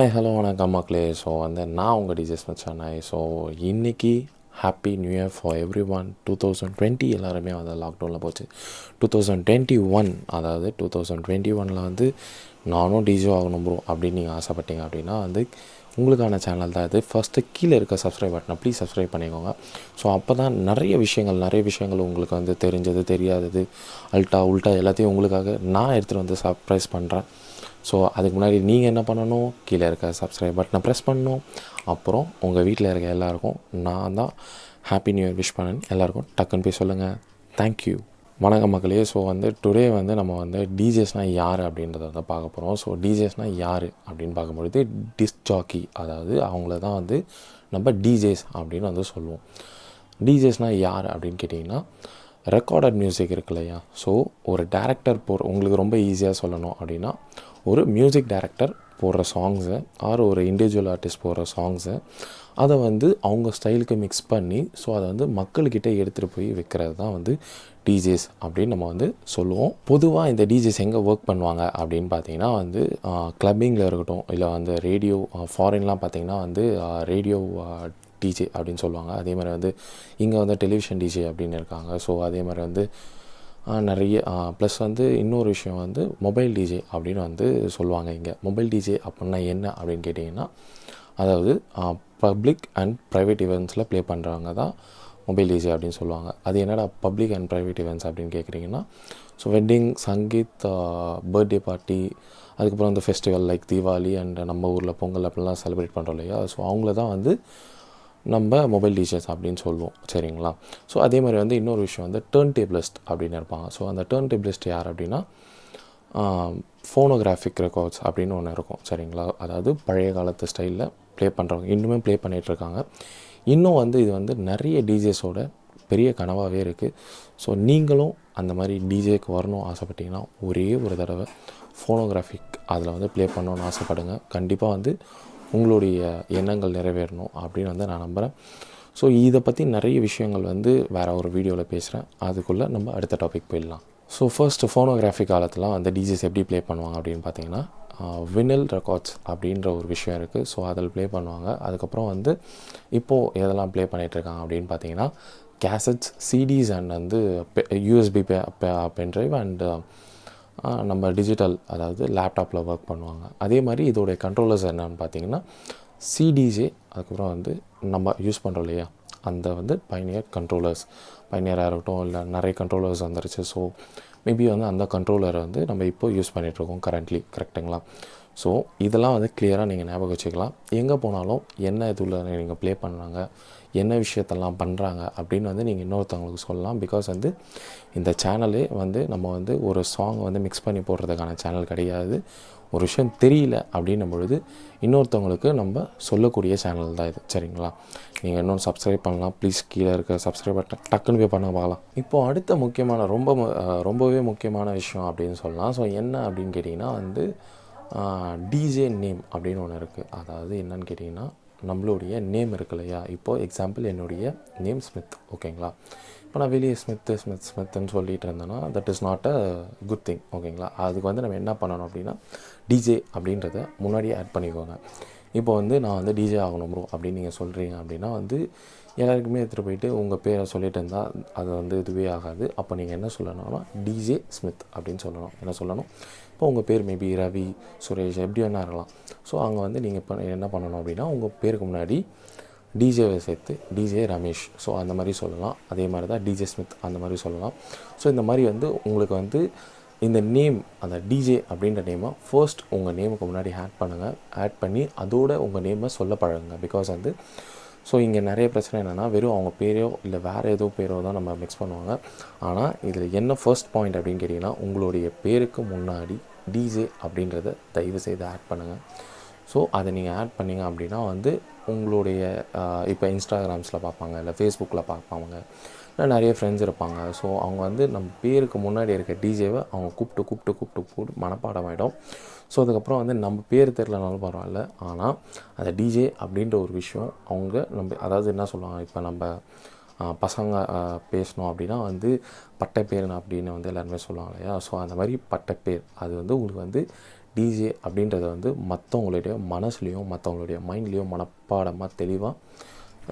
Hi hello வணக்கம் மக்களே. So நான் உங்கள் டிஜே சென்னை. ஸோ இன்றைக்கி happy new year for every one. 2020 எல்லாருமே லாக்டவுனில் போச்சு. 2021 அதாவது 2021 நானும் டிஜே ஆகணும் ப்ரோ அப்படின்னு நீங்கள் ஆசைப்பட்டீங்க அப்படின்னா உங்களுக்கான சேனல் தான் இது. ஃபஸ்ட்டு கீழே இருக்க சப்ஸ்கிரைப் பட்டனை ப்ளீஸ் சப்ஸ்கிரைப் பண்ணிக்கோங்க. ஸோ அப்போ தான் நிறைய விஷயங்கள் உங்களுக்கு தெரிஞ்சது தெரியாதது அல்ட்டா உல்ட்டா எல்லாத்தையும் உங்களுக்காக நான் எடுத்துகிட்டு சர்ப்ரைஸ் பண்ணுறேன். ஸோ அதுக்கு முன்னாடி நீங்கள் என்ன பண்ணணும், கீழே இருக்க சப்ஸ்கிரைப் பட்டனை ப்ரெஸ் பண்ணணும். அப்புறம் உங்கள் வீட்டில் இருக்க எல்லாேருக்கும் நான் தான் ஹாப்பி நியூ இயர் விஷ் பண்ணேன். எல்லாேருக்கும் டக்குன்னு போய் சொல்லுங்கள். தேங்க்யூ. வணக்கம் மக்களே. ஸோ டுடே நம்ம டிஜேஸ்னால் யார் அப்படின்றத பார்க்க போகிறோம். ஸோ டிஜேஸ்னால் யார் அப்படின்னு பார்க்கும்பொழுது டிஸ்க் ஜாக்கி, அதாவது அவங்கள தான் நம்ம டிஜேஸ் அப்படின்னு சொல்லுவோம். டிஜேஸ்னால் யார் அப்படின்னு கேட்டிங்கன்னா ரெக்கார்டட் மியூசிக் இருக்கு இல்லையா. ஸோ ஒரு டேரக்டர் உங்களுக்கு ரொம்ப ஈஸியாக சொல்லணும் அப்படின்னா ஒரு மியூசிக் டைரக்டர் போடுற சாங்ஸை ஒரு இண்டிவிஜுவல் ஆர்டிஸ்ட் போடுற சாங்ஸை அதை அவங்க ஸ்டைலுக்கு மிக்ஸ் பண்ணி ஸோ அதை மக்கள்கிட்ட எடுத்துகிட்டு போய் வைக்கிறது தான் டிஜேஸ் அப்படின்னு நம்ம சொல்லுவோம். பொதுவாக இந்த டிஜேஸ் எங்கே ஒர்க் பண்ணுவாங்க அப்படின்னு பார்த்தீங்கன்னா கிளப்பிங்கில் இருக்கட்டும், இல்லை ரேடியோ ஃபாரின்லாம் பார்த்திங்கன்னா ரேடியோ டிஜே அப்படின்னு சொல்லுவாங்க. அதே மாதிரி இங்கே டெலிவிஷன் டிஜே அப்படின்னு இருக்காங்க. ஸோ அதே மாதிரி நிறைய ப்ளஸ் இன்னொரு விஷயம் மொபைல் டிஜே அப்படின்னு சொல்லுவாங்க. இங்கே மொபைல் டிஜே அப்படின்னா என்ன அப்படின்னு கேட்டிங்கன்னா, அதாவது பப்ளிக் அண்ட் ப்ரைவேட் ஈவெண்ட்ஸில் ப்ளே பண்ணுறவங்க தான் மொபைல் டிஜே அப்படின்னு சொல்லுவாங்க. அது என்னடா பப்ளிக் அண்ட் ப்ரைவேட் ஈவெண்ட்ஸ் அப்படின்னு கேட்குறீங்கன்னா, so wedding, Sangeet, birthday party, அதுக்கப்புறம் ஃபெஸ்டிவல் லைக் தீபாவளி அண்ட் நம்ம ஊரில் பொங்கல் அப்படிலாம் செலிப்ரேட் பண்ணுறோம் இல்லையா. ஸோ அவங்கள தான் நம்ம மொபைல் டிஜேஸ் அப்படின்னு சொல்லுவோம். சரிங்களா. ஸோ அதே மாதிரி இன்னொரு விஷயம் டர்ன் டேபிளிஸ்ட் அப்படின்னு இருப்பாங்க. ஸோ அந்த டர்ன் டேபிளிஸ்ட் யார் அப்படின்னா ஃபோனோகிராஃபிக் ரெக்கார்ட்ஸ் அப்படின்னு ஒன்று இருக்கும். சரிங்களா. அதாவது பழைய காலத்து ஸ்டைலில் ப்ளே பண்ணுறவங்க இன்னுமே ப்ளே பண்ணிகிட்ருக்காங்க. இன்னும் இது நிறைய டிஜேஸோட பெரிய கனவாகவே இருக்குது. ஸோ நீங்களும் அந்த மாதிரி டிஜேக்கு வரணும் ஆசைப்பட்டீங்கன்னா ஒரே ஒரு தடவை ஃபோனோகிராஃபிக் அதில் ப்ளே பண்ணணுன்னு ஆசைப்படுங்க. கண்டிப்பாக உங்களுடைய எண்ணங்கள் நிறைவேறணும் அப்படின்னு நான் நம்புகிறேன். ஸோ இதை பற்றி நிறைய விஷயங்கள் வேறு ஒரு வீடியோவில் பேசுகிறேன். அதுக்குள்ளே நம்ம அடுத்த டாபிக் போயிடலாம். ஸோ ஃபர்ஸ்ட்டு ஃபோனோகிராஃபிக் காலத்தில் டிஜேஸ் எப்படி ப்ளே பண்ணுவாங்க அப்படின்னு பார்த்தீங்கன்னா வினில் ரெக்கார்ட்ஸ் அப்படின்ற ஒரு விஷயம் இருக்குது. ஸோ அதில் ப்ளே பண்ணுவாங்க. அதுக்கப்புறம் இப்போது எதெல்லாம் ப்ளே பண்ணிகிட்ருக்காங்க அப்படின்னு பார்த்தீங்கன்னா cassettes, CDs and USB pendrive and நம்ம டிஜிட்டல், அதாவது லேப்டாப்பில் ஒர்க் பண்ணுவாங்க. அதே மாதிரி இதோடைய கண்ட்ரோலர்ஸ் என்னன்னு பார்த்தீங்கன்னா சிடிஜே, அதுக்கப்புறம் நம்ம யூஸ் பண்ணுறோம் இல்லையா அந்த பைனியர் கண்ட்ரோலர்ஸ், பைனியராக இருக்கட்டும், இல்லை நிறைய கண்ட்ரோலர்ஸ் வந்துருச்சு. ஸோ மேபி அந்த கண்ட்ரோலரை நம்ம இப்போ யூஸ் பண்ணிகிட்ருக்கோம் கரண்ட்லி. கரெக்டுங்களா. ஸோ இதெல்லாம் கிளியராக நீங்கள் ஞாபகம் வச்சுக்கலாம். எங்கே போனாலும் என்ன இதில் நீங்கள் ப்ளே பண்ணுறாங்க, என்ன விஷயத்தெல்லாம் பண்ணுறாங்க அப்படின்னு நீங்கள் இன்னொருத்தவங்களுக்கு சொல்லலாம். பிகாஸ் இந்த சேனலே நம்ம ஒரு சாங் மிக்ஸ் பண்ணி போடுறதுக்கான சேனல் கிடையாது. ஒரு விஷயம் தெரியல அப்படின்னும் பொழுது இன்னொருத்தவங்களுக்கு நம்ம சொல்லக்கூடிய சேனல் தான் இது. சரிங்களா. நீங்கள் இன்னும் சப்ஸ்கிரைப் பண்ணலாம். ப்ளீஸ் கீழே இருக்க சப்ஸ்கிரைப் பட்டன் டக்குன்னு போய் பண்ண பார்க்கலாம். இப்போது அடுத்த முக்கியமான ரொம்பவே முக்கியமான விஷயம் அப்படின்னு சொல்லலாம். ஸோ என்ன அப்படின்னு கேட்டிங்கன்னா டிஜே நேம் அப்படின்னு ஒன்று இருக்குது. அதாவது என்னன்னு கேட்டிங்கன்னா நம்மளுடைய நேம் இருக்கு இல்லையா. இப்போது எக்ஸாம்பிள் என்னுடைய நேம் ஸ்மித். ஓகேங்களா. இப்போ நான் வெளியே ஸ்மித்துன்னு சொல்லிகிட்டு இருந்தேன்னா that is not a good thing. ஓகேங்களா. அதுக்கு நம்ம என்ன பண்ணணும் அப்படின்னா டிஜே அப்படின்றத முன்னாடியே ஆட் பண்ணிக்கோங்க. இப்போ நான் டிஜே ஆகணும் ப்ரோ அப்படின்னு நீங்கள் சொல்கிறீங்க அப்படின்னா எல்லாருக்குமே எடுத்துகிட்டு போயிட்டு உங்கள் பேரை சொல்லிட்டு இருந்தால் அது இதுவே ஆகாது. அப்போ நீங்கள் என்ன சொல்லணும்னா டிஜே ஸ்மித் அப்படின்னு சொல்லணும். என்ன சொல்லணும், இப்போ உங்கள் பேர் மேபி ரவி, சுரேஷ், எப்படி வேணா இருக்கலாம். ஸோ அங்கே நீங்கள் இப்போ என்ன பண்ணணும் அப்படின்னா உங்கள் பேருக்கு முன்னாடி டிஜேவை சேர்த்து டிஜே ரமேஷ், ஸோ அந்த மாதிரி சொல்லலாம். அதே மாதிரி தான் டிஜே ஸ்மித் அந்த மாதிரி சொல்லலாம். ஸோ இந்த மாதிரி உங்களுக்கு இந்த நேம், அந்த டிஜே அப்படின்ற நேமை ஃபர்ஸ்ட் உங்கள் நேமுக்கு முன்னாடி ஆட் பண்ணுங்கள். ஆட் பண்ணி அதோட உங்கள் நேமை சொல்ல பழகுங்க. பிகாஸ் ஸோ இங்கே நிறைய பிரச்சனை என்னென்னா வெறும் அவங்க பேரோ இல்லை வேறு ஏதோ பேரோ தான் நம்ம மிக்ஸ் பண்ணுவாங்க. ஆனால் இதில் என்ன ஃபர்ஸ்ட் பாயிண்ட் அப்படின்னு கேட்டிங்கன்னா உங்களுடைய பேருக்கு முன்னாடி டிஜே அப்படின்றத தயவு செய்து ஆட் பண்ணுங்கள். ஸோ அதை நீங்கள் ஆட் பண்ணிங்க அப்படின்னா உங்களுடைய இப்போ இன்ஸ்டாகிராம்ஸில் பார்ப்பாங்க, இல்லை ஃபேஸ்புக்கில் பார்ப்பாங்க, இல்லை நிறைய ஃப்ரெண்ட்ஸ் இருப்பாங்க. ஸோ அவங்க நம்ம பேருக்கு முன்னாடி இருக்க டிஜேவை அவங்க கூப்பிட்டு மனப்பாடம் ஆகிடும். ஸோ அதுக்கப்புறம் நம்ம பேர் தெரியலனாலும் பரவாயில்ல, ஆனால் அந்த டிஜே அப்படின்ற ஒரு விஷயம் நம்ம அதாவது என்ன சொல்லுவாங்க, இப்போ நம்ம பசங்க பேசணும் அப்படின்னா பட்டை பேர் அப்படின்னு எல்லாருமே சொல்லுவாங்க இல்லையா. ஸோ அந்த மாதிரி பட்டை பேர் அது உங்களுக்கு டிஜே அப்படின்றத வந்து மற்றவங்களுடைய மனசுலேயும் மற்றவங்களுடைய மைண்ட்லேயும் மனப்பாடமாக தெளிவாக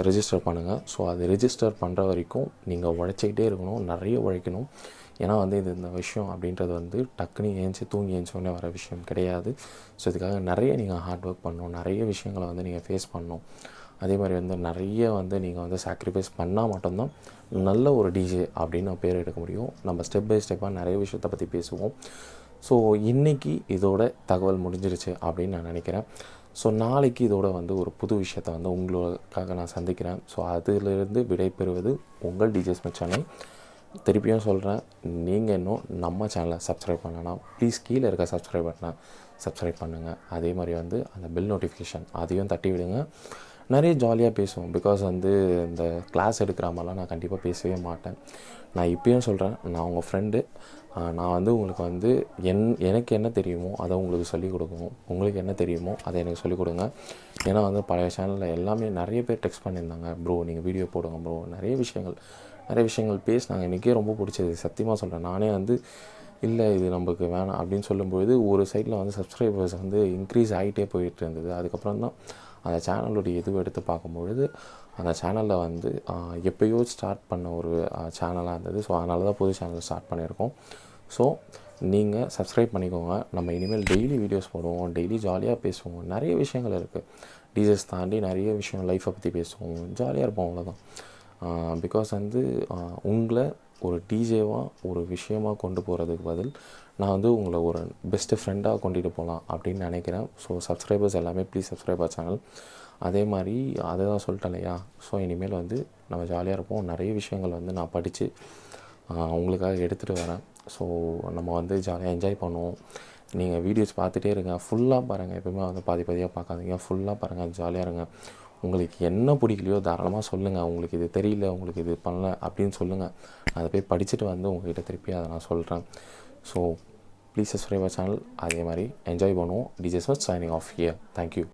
ரெஜிஸ்டர் பண்ணுங்கள். ஸோ அது ரெஜிஸ்டர் பண்ணுற வரைக்கும் நீங்கள் உழைச்சிக்கிட்டே இருக்கணும், நிறைய உழைக்கணும். ஏன்னா வந்து இந்த விஷயம் அப்படின்றது வந்து டக்குனு ஏஞ்சி தூங்கி ஏஞ்சோடனே வர விஷயம் கிடையாது. ஸோ இதுக்காக நிறைய நீங்கள் ஹார்ட் ஒர்க் பண்ணணும், நிறைய விஷயங்களை வந்து நீங்கள் ஃபேஸ் பண்ணணும். அதே மாதிரி வந்து நிறைய வந்து நீங்கள் வந்து சாக்ரிஃபைஸ் பண்ணால் மட்டும்தான் நல்ல ஒரு டிஜே அப்படின்னு பேர் எடுக்க முடியும். நம்ம ஸ்டெப் பை ஸ்டெப்பாக நிறைய விஷயத்தை பற்றி பேசுவோம். ஸோ இன்றைக்கி இதோட தகவல் முடிஞ்சிருச்சு அப்படின்னு நான் நினைக்கிறேன். ஸோ நாளைக்கு இதோட வந்து ஒரு புது விஷயத்தை வந்து உங்களுக்காக நான் சந்திக்கிறேன். ஸோ அதிலிருந்து விடைபெறுவது உங்கள் டிஜே ஸ்மித் சென்னை. திருப்பியும் சொல்கிறேன், நீங்கள் இன்னும் நம்ம சேனலை சப்ஸ்கிரைப் பண்ணலாம், ப்ளீஸ் கீழே இருக்க சப்ஸ்கிரைப் பட்டனை சப்ஸ்கிரைப் பண்ணுங்கள். அதே மாதிரி வந்து அந்த பெல் நோட்டிஃபிகேஷன் அதையும் தட்டி விடுங்க. நிறைய ஜாலியாக பேசுவோம். பிகாஸ் வந்து இந்த கிளாஸ் எடுக்கிற மாதிரிலாம் நான் கண்டிப்பாக பேசவே மாட்டேன். நான் இப்பயும் சொல்கிறேன், நான் உங்கள் ஃப்ரெண்டு. நான் வந்து உங்களுக்கு வந்து எனக்கு என்ன தெரியுமோ அதை உங்களுக்கு சொல்லிக் கொடுக்கணும், உங்களுக்கு என்ன தெரியுமோ அதை எனக்கு சொல்லிக் கொடுங்க. ஏன்னா வந்து பழைய சேனலில் எல்லாமே நிறைய பேர் டெக்ஸ்ட் பண்ணியிருந்தாங்க, ப்ரோ நீங்கள் வீடியோ போடுங்க ப்ரோ, நிறைய விஷயங்கள் பேசினாங்க. எனக்கே ரொம்ப பிடிச்சது, சத்தியமாக சொல்கிறேன். நானே வந்து இல்லை இது நம்மளுக்கு வேணாம் அப்படின்னு சொல்லும்பொழுது ஒரு சைடில் வந்து சப்ஸ்கிரைபர்ஸ் வந்து இன்க்ரீஸ் ஆகிட்டே போயிட்டு இருந்தது. அதுக்கப்புறம் தான் அந்த சேனலுடைய இதுவை எடுத்து பார்க்கும்பொழுது அந்த சேனலில் வந்து எப்போயோ ஸ்டார்ட் பண்ண ஒரு சேனலாக இருந்தது. ஸோ அதனால தான் புது சேனல் ஸ்டார்ட் பண்ணியிருக்கோம். ஸோ நீங்கள் சப்ஸ்கிரைப் பண்ணிக்கோங்க. நம்ம இனிமேல் டெய்லி வீடியோஸ் போடுவோம், டெய்லி ஜாலியாக பேசுவோம். நிறைய விஷயங்கள் இருக்குது, டிஜேஸ் தாண்டி நிறைய விஷயம் லைஃப்பை பற்றி பேசுவோம், ஜாலியாக இருப்போம், அவ்வளோதான். பிகாஸ் வந்து உங்களை ஒரு டிஜேவாக ஒரு விஷயமாக கொண்டு போகிறதுக்கு பதில் நான் வந்து உங்களை ஒரு பெஸ்ட்டு ஃப்ரெண்டாக கொண்டுட்டு போகலாம் அப்படின்னு நினைக்கிறேன். ஸோ சப்ஸ்கிரைபர்ஸ் எல்லாமே ப்ளீஸ் சப்ஸ்கிரைபர் சேனல். அதே மாதிரி அதை தான் சொல்லிட்டேன் இல்லையா. ஸோ இனிமேல் வந்து நம்ம ஜாலியாக இருப்போம். நிறைய விஷயங்கள் வந்து நான் படித்து உங்களுக்காக எடுத்துகிட்டு வரேன். ஸோ நம்ம வந்து ஜாலியாக என்ஜாய் பண்ணுவோம். நீங்கள் வீடியோஸ் பார்த்துட்டே இருங்க, ஃபுல்லாக பாருங்கள். எப்பவுமே வந்து பாதியாக பார்க்காதீங்க, ஃபுல்லாக பாருங்கள், ஜாலியாக இருங்க. உங்களுக்கு என்ன பிடிக்கலையோ தாராளமாக சொல்லுங்கள். உங்களுக்கு இது தெரியல, உங்களுக்கு இது பண்ணல அப்படின்னு சொல்லுங்கள். அதை போய் படிச்சுட்டு வந்து உங்கள்கிட்ட திருப்பி அதை நான் சொல்கிறேன். So please subscribe our channel. அதே மாதிரி என்ஜாய் பண்ணுவோம். djsmith signing off here. Thank you.